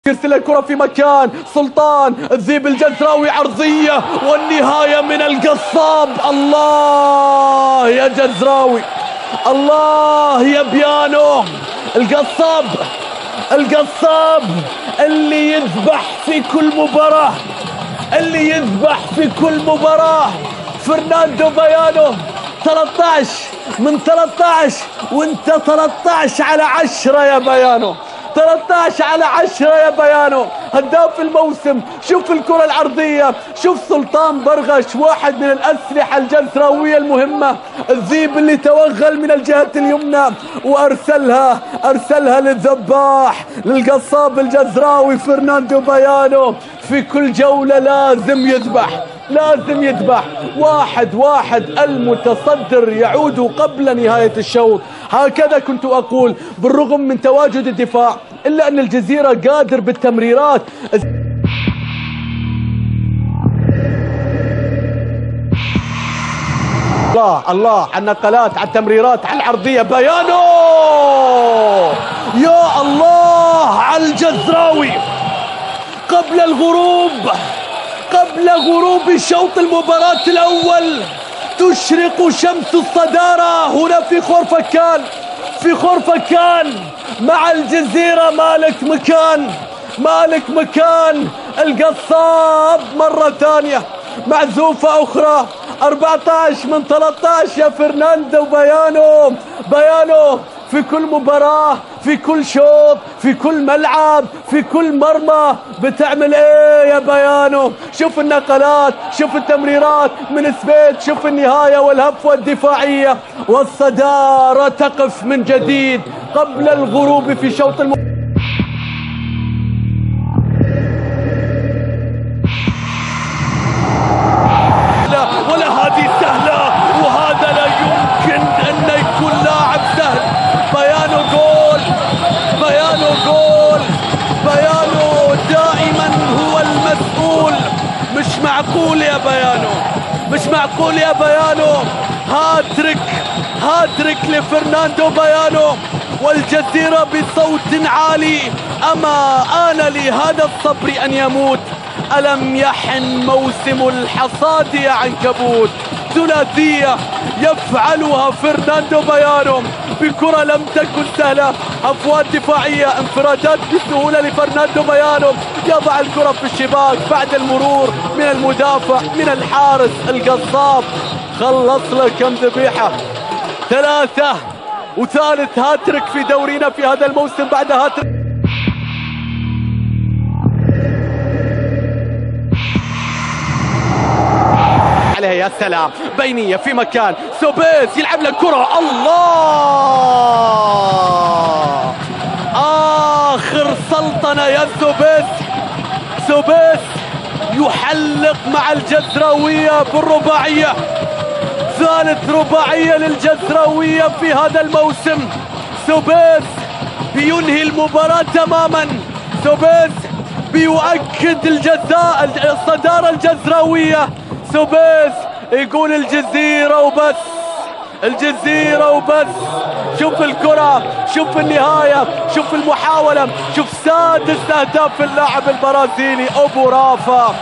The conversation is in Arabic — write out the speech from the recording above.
يرسل الكرة في مكان سلطان الذيب الجزراوي، عرضية والنهاية من القصاب. الله يا جزراوي، الله يا بيانو. القصاب اللي يذبح في كل مباراة، اللي يذبح في كل مباراة. فرناندو بيانو 13 من 13، وانت 13/10 يا بيانو، 13/10 يا بيانو. هداف الموسم. شوف الكرة العرضية، شوف سلطان برغش، واحد من الأسلحة الجزراوية المهمة. الذيب اللي توغل من الجهة اليمنى وأرسلها للذباح، للقصاب الجزراوي فرناندو بيانو. في كل جولة لازم يذبح. 1-1. المتصدر يعود قبل نهاية الشوط. هكذا كنت أقول. بالرغم من تواجد الدفاع إلا أن الجزيرة قادر بالتمريرات. الله على النقلات، على التمريرات، على العرضية. بيانو يا الله على الجزراوي. قبل غروب شوط المباراة الأول تشرق شمس الصدارة هنا في خورفكان مع الجزيرة. مالك مكان. القصاب مرة ثانية، معزوفة أخرى. 14 من 13 يا فرناندو بيانو. في كل مباراة، في كل شوط، في كل ملعب، في كل مرمى بتعمل ايه يا بيانو. شوف النقلات، شوف التمريرات من سبيت، شوف النهاية والهفوة الدفاعية، والصدارة تقف من جديد قبل الغروب في شوط ولا هذه سهلة، وهذا لا يمكن أن يكون لاعب سهل. بيانو جول. بيانو دائما هو المسؤول. مش معقول يا بيانو. هاتريك لفرناندو بيانو، والجزيرة بصوت عالي. أما آن لهذا الصبر أن يموت. ألم يحن موسم الحصاد يا عنكبوت. ثلاثية يفعلها فرناندو بيانو بكرة لم تكن سهلة. أفوات دفاعية، انفرادات بسهولة لفرناندو بيانو. يضع الكرة في الشباك بعد المرور من المدافع، من الحارس. القصاب خلص له كم ذبيحة. 3 وثالث هاتريك في دورينا في هذا الموسم بعد هاتريك. عليه يا سلام. بينية في مكان سوبيس يلعب له كرة. الله، آخر سلطنة يا سوبيس يحلق مع الجزراوية بالرباعية. ثالث رباعية للجزراوية في هذا الموسم. سوبيس بينهي المباراة تماما. سوبيس بيؤكد الصدارة الجزراوية. سوبيس يقول الجزيرة وبس. شوف الكرة، شوف النهاية، شوف المحاولة، شوف 6 أهداف اللاعب البرازيلي أبو رافا.